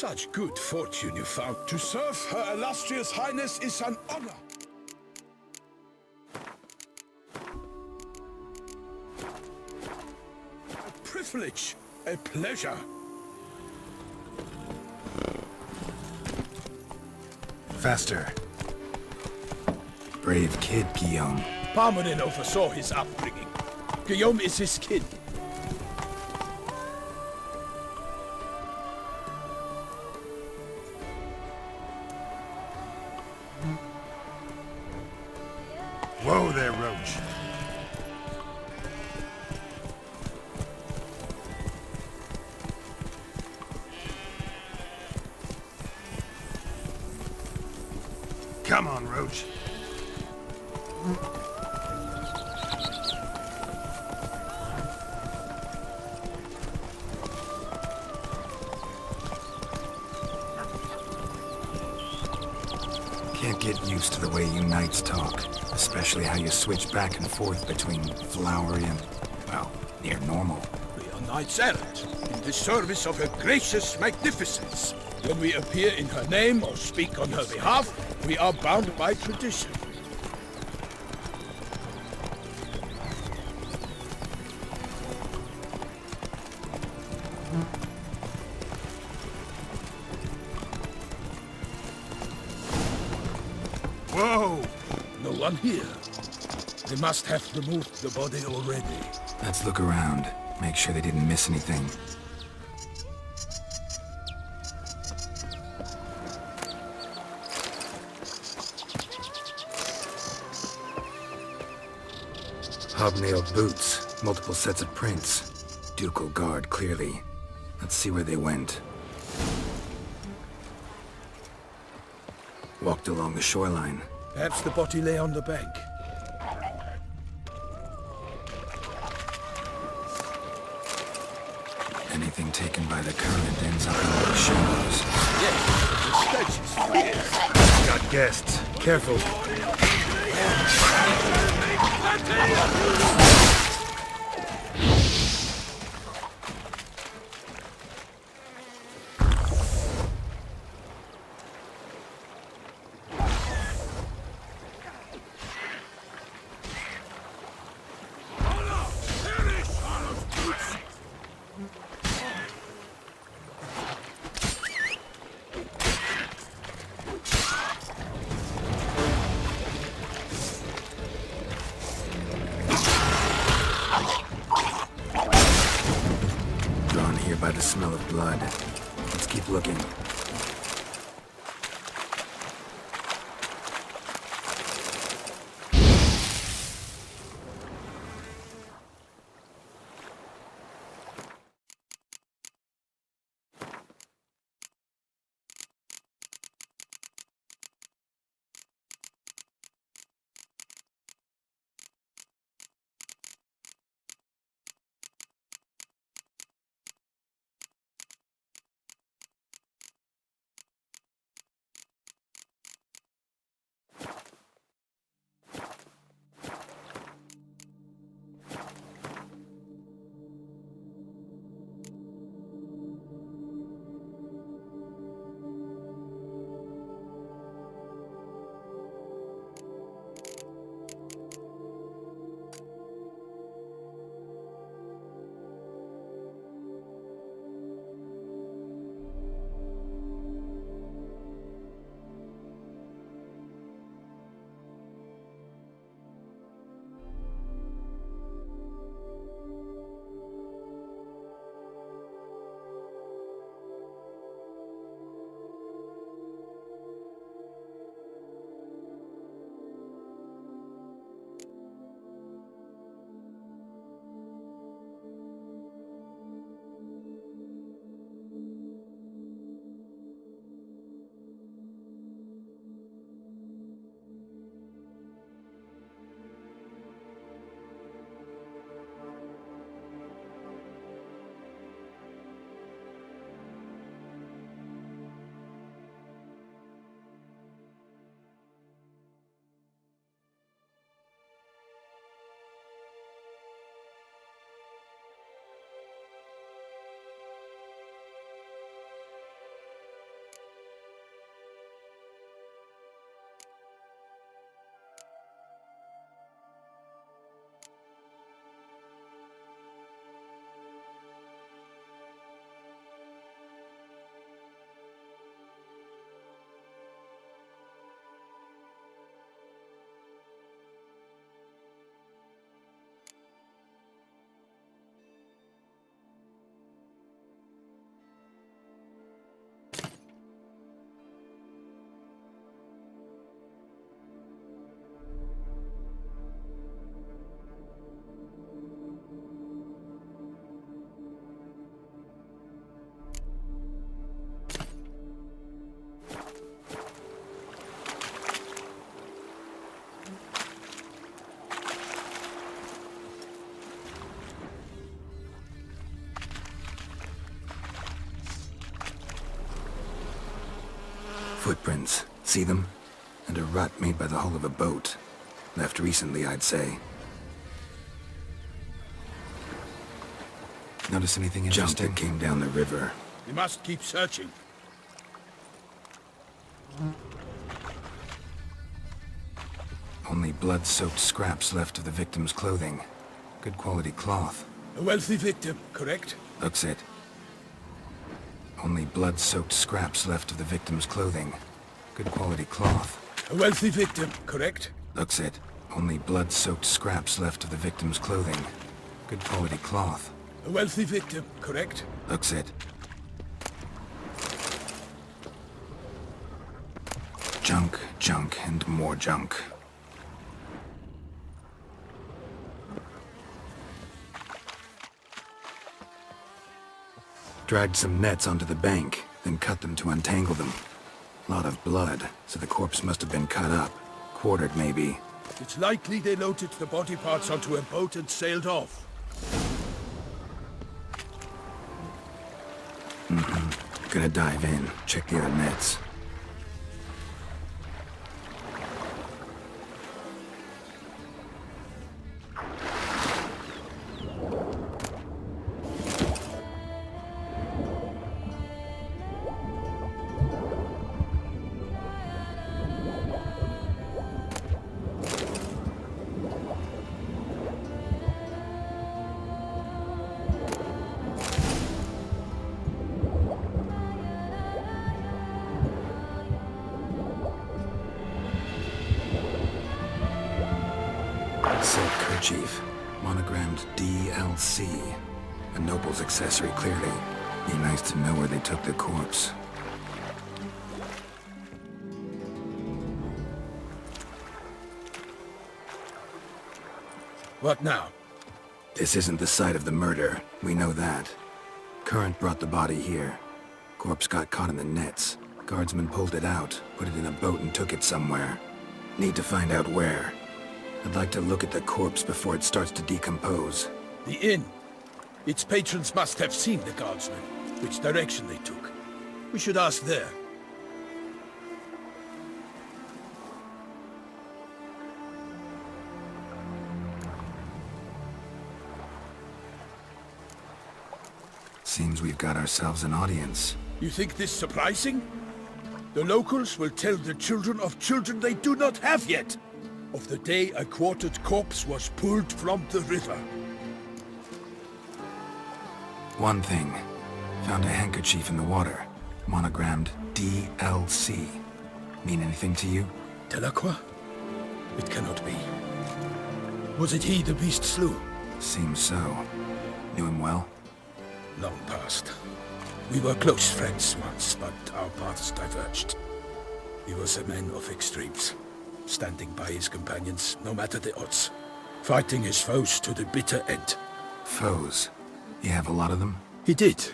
Such good fortune you found. To serve Her Illustrious Highness is an honor. A privilege, a pleasure. Faster. Brave kid, Guillaume. Parmanin oversaw his upbringing. Guillaume is his kid. Whoa there, Roach. Come on, Roach. Can't get used to the way you knights talk, especially how you switch back and forth between flowery and, well, near normal. We are knights errant, in the service of her gracious magnificence. When we appear in her name or speak on her behalf, we are bound by tradition. Whoa! No one here. They must have removed the body already. Let's look around. Make sure they didn't miss anything. Hobnailed boots, multiple sets of prints. Ducal guard, clearly. Let's see where they went. Walked along the shoreline. Perhaps the body lay on the bank. Anything taken by the current ends up in the shallows. Yes, the stench is Got guests. Careful. Drawn here by the smell of blood. Let's keep looking. footprints. See them? And a rut made by the hull of a boat. Left recently, I'd say. Notice anything interesting? Junk that came down the river. We must keep searching. Only blood-soaked scraps left of the victim's clothing. Good quality cloth. A wealthy victim, correct? Looks it. Only blood-soaked scraps left of the victim's clothing. Good quality cloth. A wealthy victim, correct? Looks it. Only blood-soaked scraps left of the victim's clothing. Good quality cloth. A wealthy victim, correct? Looks it. Junk, junk, and more junk. Dragged some nets onto the bank, then cut them to untangle them. Lot of blood, so the corpse must have been cut up. Quartered, maybe. It's likely they loaded the body parts onto a boat and sailed off. Gonna dive in, check the other nets. Silk kerchief, monogrammed DLC. A noble's accessory, clearly. Be nice to know where they took the corpse. What now? This isn't the site of the murder. We know that. Current brought the body here. Corpse got caught in the nets. Guardsmen pulled it out, put it in a boat and took it somewhere. Need to find out where. I'd like to look at the corpse before it starts to decompose. The inn. Its patrons must have seen the guardsmen, which direction they took. We should ask there. Seems we've got ourselves an audience. You think this surprising? The locals will tell the children of children they do not have yet, of the day a quartered corpse was pulled from the river. One thing. Found a handkerchief in the water. Monogrammed DLC. Mean anything to you? Delacroix? It cannot be. Was it he the beast slew? Seems so. Knew him well? Long past. We were close friends once, but our paths diverged. He was a man of extremes, standing by his companions no matter the odds, fighting his foes to the bitter end. Foes? You have a lot of them? He did,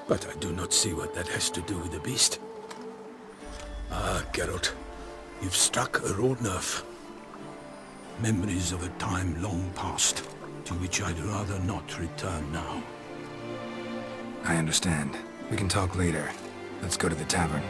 but I do not see what that has to do with the beast. Ah, Geralt, you've struck a raw nerve. Memories of a time long past, to which I'd rather not return now. I understand. We can talk later. Let's go to the tavern.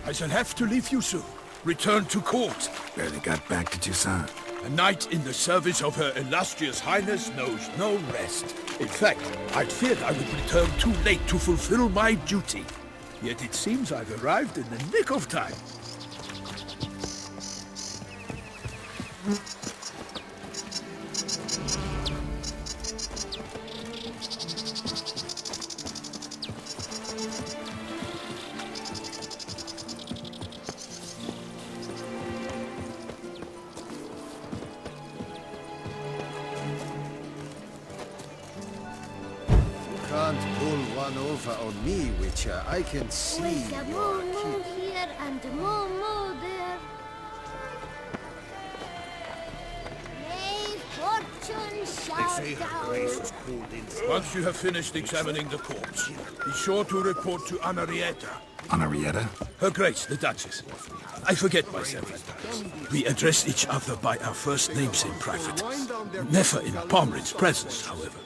I shall have to leave you soon. Return to court. Barely got back to Toussaint. A knight in the service of Her Illustrious Highness knows no rest. In fact, I'd feared I would return too late to fulfill my duty. Yet it seems I've arrived in the nick of time. Can't pull one over on me, Witcher. I can see With a you are moo here and moo there. May fortune shout down. Once you have finished examining the corpse, be sure to report to Anarietta. Anarietta? Her Grace, the Duchess. I forget myself at times. We address each other by our first names in private. Never in Pomrin's presence, however.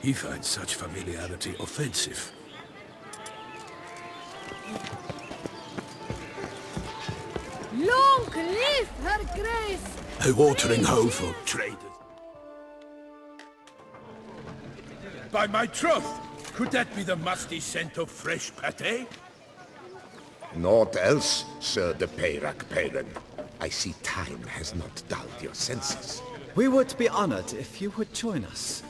He finds such familiarity offensive. Cliff, Her Grace! A watering hole for traders. By my troth, could that be the musty scent of fresh pâté? Naught else, Sir de Peyrac Peyran. I see time has not dulled your senses. We would be honored if you would join us.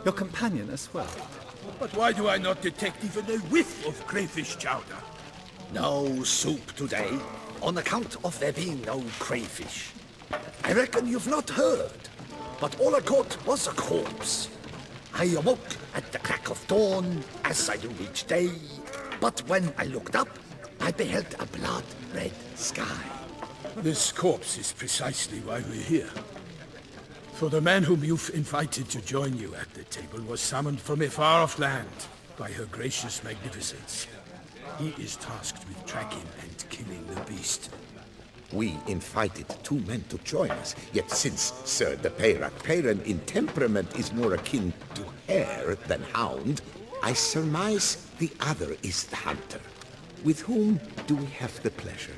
Your companion as well. But why do I not detect even a whiff of crayfish chowder? No soup today, on account of there being no crayfish. I reckon you've not heard, but all I caught was a corpse. I awoke at the crack of dawn, as I do each day, but when I looked up, I beheld a blood-red sky. This corpse is precisely why we're here. For the man whom you've invited to join you at the table was summoned from a far-off land by her gracious magnificence. He is tasked with tracking and killing the beast. We invited two men to join us, yet since Sir de Peyrac Peyran in temperament is more akin to hare than hound, I surmise the other is the hunter. With whom do we have the pleasure?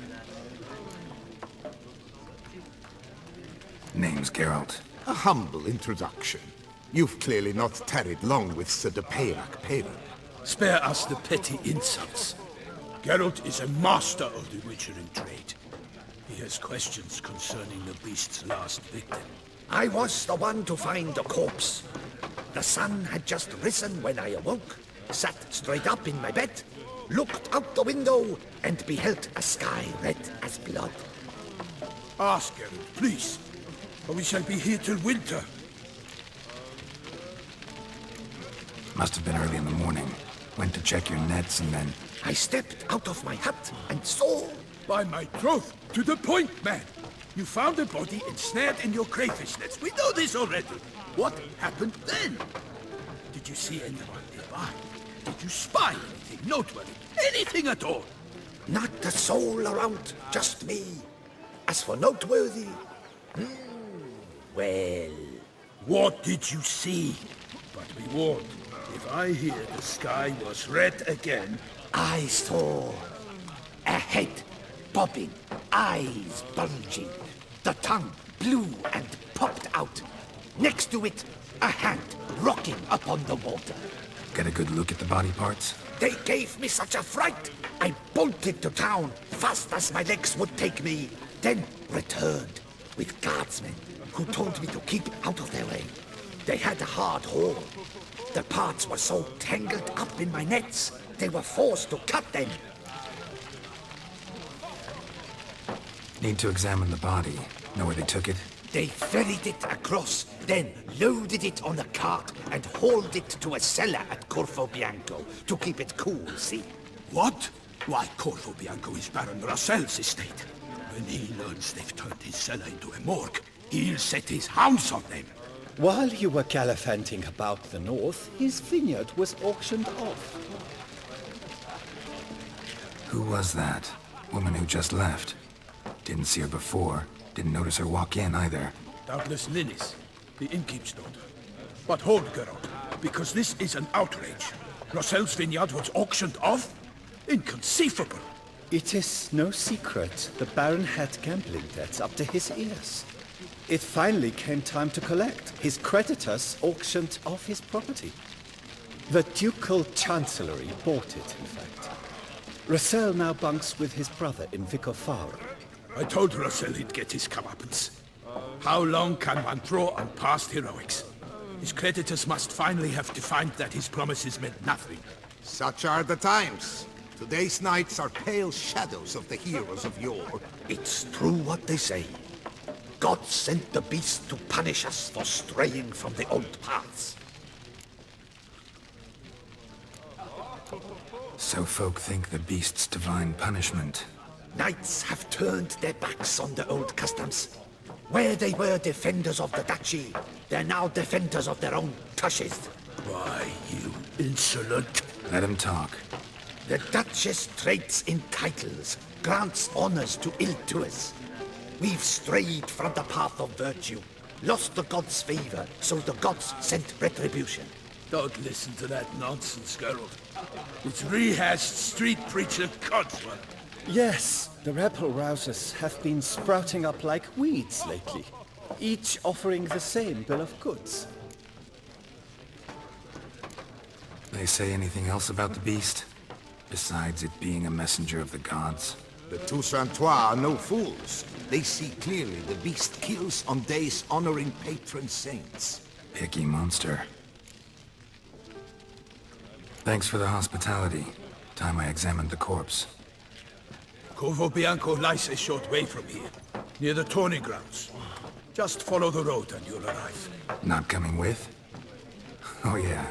Name's Geralt. A humble introduction. You've clearly not tarried long with Sir de Peyrac Peyran. Spare us the petty insults. Geralt is a master of the witchering trade. He has questions concerning the beast's last victim. I was the one to find the corpse. The sun had just risen when I awoke, sat straight up in my bed, looked out the window, and beheld a sky red as blood. Ask Geralt, please, or we shall be here till winter. Must have been early in the morning. Went to check your nets and then... I stepped out of my hut and saw... By my troth, to the point, man! You found a body ensnared in your crayfish nets. We know this already. What happened then? Did you see anyone nearby? Did you spy anything noteworthy? Anything at all? Not a soul around, just me. As for noteworthy... well... What did you see? But be warned, if I hear the sky was red again... I saw a head bobbing, eyes bulging, the tongue blew and popped out. Next to it, a hand rocking upon the water. Get a good look at the body parts? They gave me such a fright, I bolted to town fast as my legs would take me, then returned with guardsmen who told me to keep out of their way. They had a hard haul. The parts were so tangled up in my nets, they were forced to cut them. Need to examine the body. Know where they took it? They ferried it across, then loaded it on a cart and hauled it to a cellar at Corvo Bianco to keep it cool, see? What? Why, Corvo Bianco is Baron Russell's estate. When he learns they've turned his cellar into a morgue, he'll set his hounds on them. While you were gallivanting about the north, his vineyard was auctioned off. Who was that? Woman who just left. Didn't see her before. Didn't notice her walk in either. Doubtless Linnis, the innkeep's daughter. But hold, Geralt, because this is an outrage. Russell's vineyard was auctioned off? Inconceivable. It is no secret the Baron had gambling debts up to his ears. It finally came time to collect. His creditors auctioned off his property. The Ducal Chancellery bought it, in fact. Russell now bunks with his brother in Vicofaro. I told Russell he'd get his comeuppance. How long can one draw on past heroics? His creditors must finally have defined that his promises meant nothing. Such are the times. Today's knights are pale shadows of the heroes of yore. It's true what they say. God sent the beast to punish us for straying from the old paths. So folk think the beast's divine punishment. Knights have turned their backs on the old customs. Where they were defenders of the duchy, they're now defenders of their own tushes. Why, you insolent... Let him talk. The Duchess trades in titles, grants honors to ill-doers. We've strayed from the path of virtue, lost the gods' favor, so the gods sent retribution. Don't listen to that nonsense, Geralt. It's rehashed street preacher codswell. Yes, the rebel rousers have been sprouting up like weeds lately, each offering the same bill of goods. They say anything else about the beast? Besides it being a messenger of the gods? The Toussaintois are no fools. They see clearly the beast kills on days honoring patron saints. Picky monster. Thanks for the hospitality. Time I examined the corpse. Corvo Bianco lies a short way from here, near the tourney grounds. Just follow the road and you'll arrive. Not coming with? Oh yeah,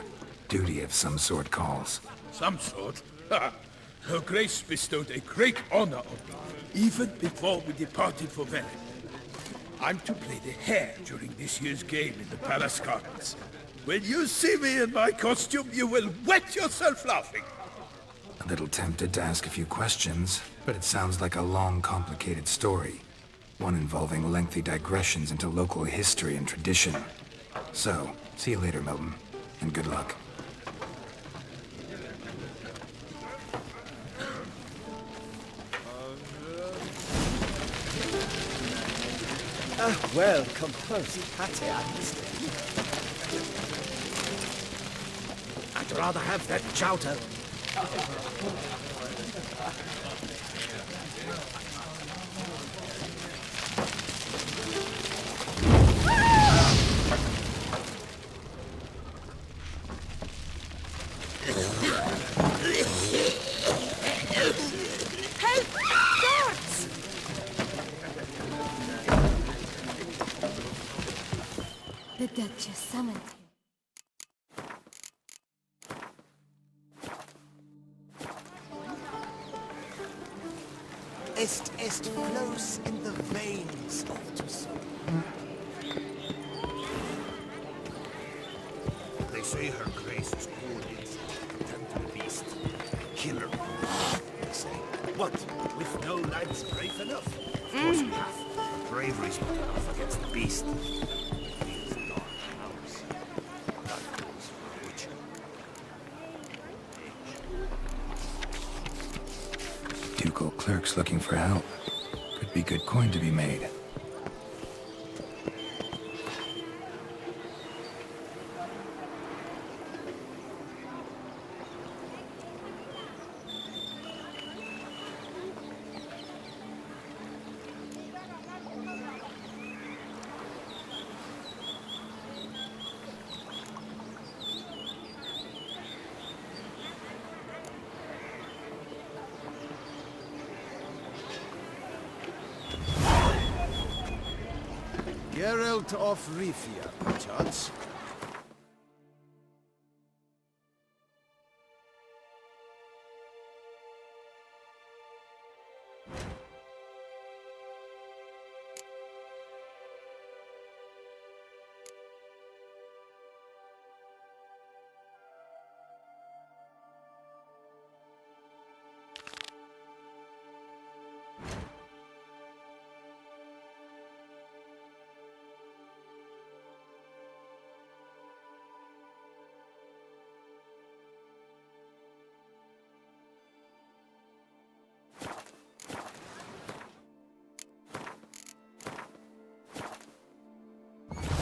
duty of some sort calls. Some sort? Ha! Her Grace bestowed a great honor on me, even before we departed for Venice. I'm to play the hare during this year's game in the Palace Gardens. When you see me in my costume, you will wet yourself laughing. A little tempted to ask a few questions, but it sounds like a long, complicated story. One involving lengthy digressions into local history and tradition. So, see you later, Milton, and good luck. Well composed, Pate, I must say. I'd rather have that chowder. Help! Guards! The Duchess summoned him. Est flows in the veins of Toussaint. They say her grace is called in tend to the beast. Kill her. They say. What? With no lads brave enough? Of course we have. But bravery's not enough against the beast. Feels dark house. That calls for a witcher. Ducal clerks looking for help. Could be good coin to be made. Geralt of Rivia, perchance.